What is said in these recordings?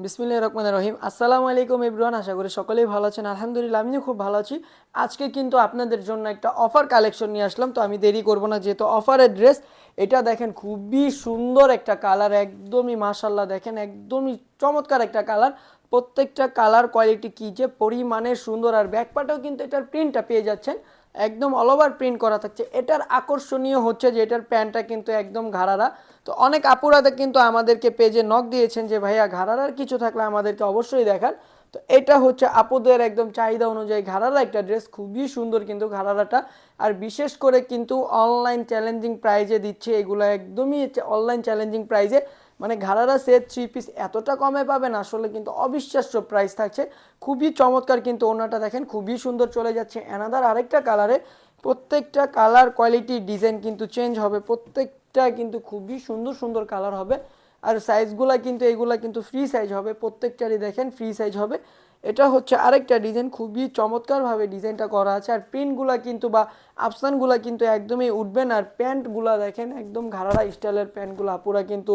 বিসমিল্লাহির রহমানির রহিম। আসসালামু আলাইকুম এভরিওয়ান, আশা করি সকলেই ভালো আছেন। আলহামদুলিল্লাহ আমিও খুব ভালো আছি। আজকে কিন্তু আপনাদের জন্য একটা অফার কালেকশন নিয়ে আসলাম, তো আমি দেরি করব না, যেহেতু অফারের ড্রেস। এটা দেখেন খুবই সুন্দর একটা কালার, একদমই মাশাল্লাহ, দেখেন একদমই চমৎকার একটা কালার। প্রত্যেকটা কালার কোয়ালিটি কি যে পরিমাণে সুন্দর, আর ব্যাকপার্টেও কিন্তু এটার প্রিন্টটা পেয়ে যাচ্ছেন, একদম অল ওভার প্রিন্ট করা থাকছে। এটার আকর্ষণীয় হচ্ছে যে এটার প্যান্টটা কিন্তু একদম ঘাড়ারা। তো অনেক আপুরাদের কিন্তু আমাদেরকে পেজে নক দিয়েছেন যে ভাইয়া ঘাড়ারার কিছু থাকলে আমাদেরকে অবশ্যই দেখান। তো এটা হচ্ছে আপুদের একদম চাহিদা অনুযায়ী ঘাড়ারা একটা ড্রেস, খুবই সুন্দর কিন্তু ঘাড়ারাটা। আর বিশেষ করে কিন্তু অনলাইন চ্যালেঞ্জিং প্রাইজে দিচ্ছে এগুলো, একদমই অনলাইন চ্যালেঞ্জিং প্রাইজে। মানে ঘাড়ারা সেট 3 পিস এতটা কমে পাবেন আসলে কিন্তু অবিশ্বাস্য প্রাইস থাকছে। খুবই চমৎকার কিন্তু ওড়নাটা দেখেন খুবই সুন্দর, চলে যাচ্ছে অ্যানাদার আরেকটা কালারে। প্রত্যেকটা কালার কোয়ালিটি ডিজাইন কিন্তু চেঞ্জ হবে, প্রত্যেকটা কিন্তু খুবই সুন্দর সুন্দর কালার হবে। আর সাইজগুলো কিন্তু এগুলা কিন্তু ফ্রি সাইজ হবে, প্রত্যেকটারই দেখেন ফ্রি সাইজ হবে। এটা হচ্ছে আরেকটা ডিজাইন, খুবই চমৎকারভাবে ডিজাইনটা করা আছে। আর প্রিন্টগুলো কিন্তু বা আফসানগুলো কিন্তু একদমই উঠবেন। আর প্যান্টগুলো দেখেন একদম ঘাড়ারা স্টাইলের প্যান্টগুলো, আপুরা কিন্তু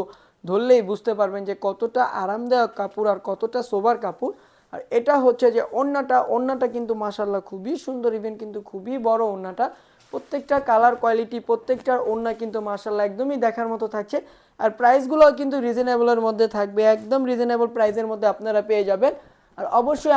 ধরলেই বুঝতে পারবেন যে কতটা আরামদায়ক কাপড় আর কতটা সোবার কাপড়। আর এটা হচ্ছে যে ওড়নাটা কিন্তু মাশাল্লাহ খুবই সুন্দর, ইভেন কিন্তু খুবই বড় ওড়নাটা। প্রত্যেকটা কালার কোয়ালিটি প্রত্যেকটার ওড়না কিন্তু মাশাল্লাহ একদমই দেখার মতো থাকছে। আর প্রাইসগুলোও কিন্তু রিজনেবলের মধ্যে থাকবে, একদম রিজনেবল প্রাইসের মধ্যে আপনারা পেয়ে যাবেন। আর অবশ্যই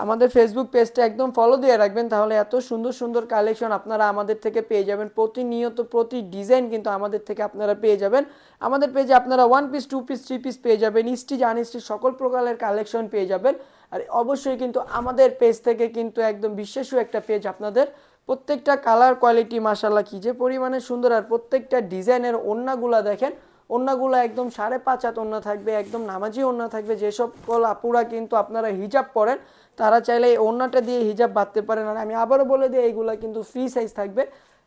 আমাদের ফেসবুক পেজটা একদম ফলো দিয়ে রাখবেন, তাহলে এত সুন্দর সুন্দর কালেকশন আপনারা আমাদের থেকে পেয়ে যাবেন। প্রতিনিয়ত প্রতি ডিজাইন কিন্তু আমাদের থেকে আপনারা পেয়ে যাবেন। আমাদের পেজে আপনারা 1 পিস 2 পিস 3 পিস পেয়ে যাবেন, স্টিচ আনস্টিচ সকল প্রকারের কালেকশন পেয়ে যাবেন। আর অবশ্যই কিন্তু আমাদের পেজ থেকে কিন্তু একদম বিশ্বাস্য একটা পেজ আপনাদের। প্রত্যেকটা কালার কোয়ালিটি মাশাল্লাহ কি যে পরিমাণে সুন্দর। আর প্রত্যেকটা ডিজাইনের ওড়নাগুলো দেখেন, ওড়নাগুলো একদম 5.5 হাত ওড়না থাকবে, একদম নামাজি ওড়না থাকবে। যেসব আপুরা কিন্তু আপনারা হিজাব পরেন তারা চাইলে এই ওড়নাটা দিয়ে হিজাব বাঁধতে পারেন। আর আমি আবারও বলে দিই এইগুলা কিন্তু ফ্রি সাইজ থাকবে।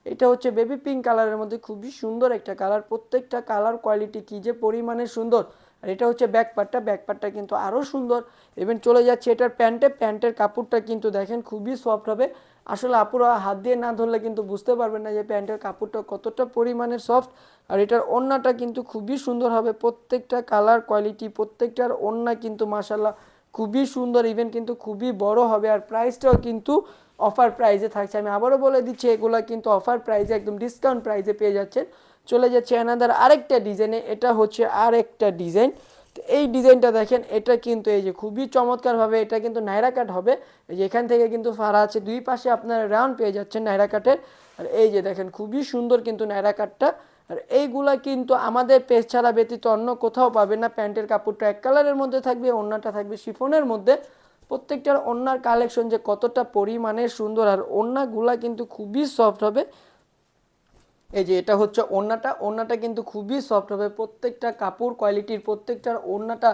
এটা হচ্ছে বেবি পিঙ্ক কালারের মধ্যে খুবই সুন্দর একটা কালার, প্রত্যেকটা কালার কোয়ালিটি কি যে পরিমাণে সুন্দর। আর এটা হচ্ছে ব্যাকপার্টটা কিন্তু আরও সুন্দর। ইভেন চলে যাচ্ছে এটার প্যান্টের কাপড়টা কিন্তু দেখেন খুবই সফট হবে। আসলে আপুরা হাত দিয়ে না ধরলে কিন্তু বুঝতে পারবেন না যে প্যান্টের কাপড়টা কতটা পরিমাণের সফট। আর এটার ওড়নাটা কিন্তু খুবই সুন্দর হবে, প্রত্যেকটা কালার কোয়ালিটি প্রত্যেকটার ওড়না কিন্তু মাশাল্লাহ খুবই সুন্দর, ইভেন কিন্তু খুবই বড় হবে। আর প্রাইসটাও কিন্তু অফার প্রাইজে থাকছে, আমি আবারও বলে দিচ্ছি এগুলা কিন্তু অফার প্রাইজে একদম ডিসকাউন্ট প্রাইজে পেয়ে যাচ্ছেন। চলে যাচ্ছে অ্যানাদার আরেকটা ডিজাইনে, এটা হচ্ছে আরেকটা ডিজাইন। তো এই ডিজাইনটা দেখেন, এটা কিন্তু এই যে খুবই চমৎকারভাবে এটা কিন্তু নাইরা কাট হবে। এই যে এখান থেকে কিন্তু ফাড়া আছে, দুই পাশে আপনারা রাউন্ড পেয়ে যাচ্ছেন নাইরা কাটের। আর এই যে দেখেন খুবই সুন্দর কিন্তু নাইরা কাটটা। আর এইগুলা কিন্তু আমাদের পেজ ছাড়া ব্যতীত অন্য কোথাও পাবেন না। প্যান্টের কাপড়টা এক কালারের মধ্যে থাকবে, ওড়নাটা থাকবে শিফনের মধ্যে। প্রত্যেকটার ওড়নার কালেকশন যে কতটা পরিমাণে সুন্দর, আর ওড়নাগুলা কিন্তু খুবই সফট হবে। এই যে এটা হচ্ছে ওড়নাটা কিন্তু খুবই সফট হবে, প্রত্যেকটা কাপড় কোয়ালিটির প্রত্যেকটার ওড়নাটা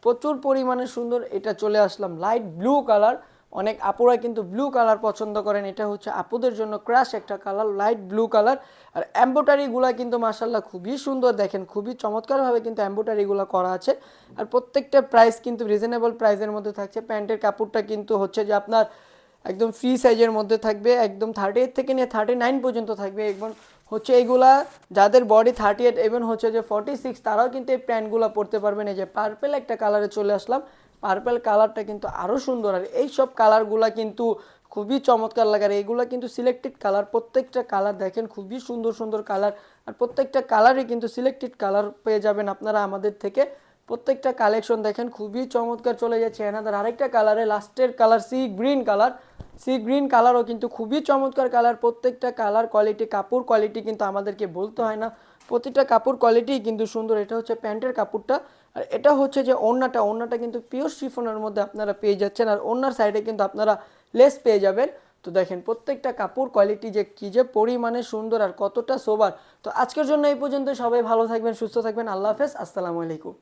প্রচুর পরিমাণে সুন্দর। এটা চলে আসলাম লাইট ব্লু কালার, অনেক আপুরা কিন্তু ব্লু কালার পছন্দ করেন, এটা হচ্ছে আপুদের জন্য ক্রাশ একটা কালার লাইট ব্লু কালার। আর এমব্রয়ডারিগুলো কিন্তু মাশাল্লাহ খুবই সুন্দর, দেখেন খুবই চমৎকারভাবে কিন্তু এমব্রয়ডারিগুলো করা আছে। আর প্রত্যেকটা প্রাইস কিন্তু রিজনেবল প্রাইসের মধ্যে থাকছে। প্যান্টের কাপড়টা কিন্তু হচ্ছে যে আপনার একদম ফ্রি সাইজের মধ্যে থাকবে, একদম 38 থেকে নিয়ে 39 পর্যন্ত থাকবে। এবং হচ্ছে এইগুলা যাদের বডি 38 এবং হচ্ছে যে 46 তারাও কিন্তু এই প্যান্টগুলো পরতে পারবেন। এই যে পার্পেল একটা কালারে চলে আসলাম, পার্পেল কালারটা কিন্তু আরও সুন্দর। আর এই সব কালারগুলা কিন্তু খুবই চমৎকার লাগে। আর এইগুলা কিন্তু সিলেক্টেড কালার, প্রত্যেকটা কালার দেখেন খুবই সুন্দর সুন্দর কালার। আর প্রত্যেকটা কালারই কিন্তু সিলেক্টেড কালার পেয়ে যাবেন আপনারা আমাদের থেকে। প্রত্যেকটা কালেকশন দেখেন খুবই চমৎকার। চলে যাচ্ছে এনাদার আরেকটা কালারে, লাস্টের কালার সি গ্রিন কালারও কিন্তু খুবই চমৎকার কালার। প্রত্যেকটা কালার কোয়ালিটি কাপড় কোয়ালিটি কিন্তু আমাদেরকে বলতে হয় না, প্রতিটা কাপড় কোয়ালিটি কিন্তু সুন্দর। এটা হচ্ছে প্যান্টের কাপড়টা। আর এটা হচ্ছে যে ওড়নাটা কিন্তু পিওর শিফনের মধ্যে আপনারা পেয়ে যাচ্ছেন। আর ওড়নার সাইডে কিন্তু আপনারা লেস পেয়ে যাবেন। তো দেখেন প্রত্যেকটা কাপড় কোয়ালিটি যে কী যে পরিমাণে সুন্দর আর কতটা সোবার। তো আজকের জন্য এই পর্যন্ত, সবাই ভালো থাকবেন সুস্থ থাকবেন, আল্লাহ হাফেজ, আসসালামু আলাইকুম।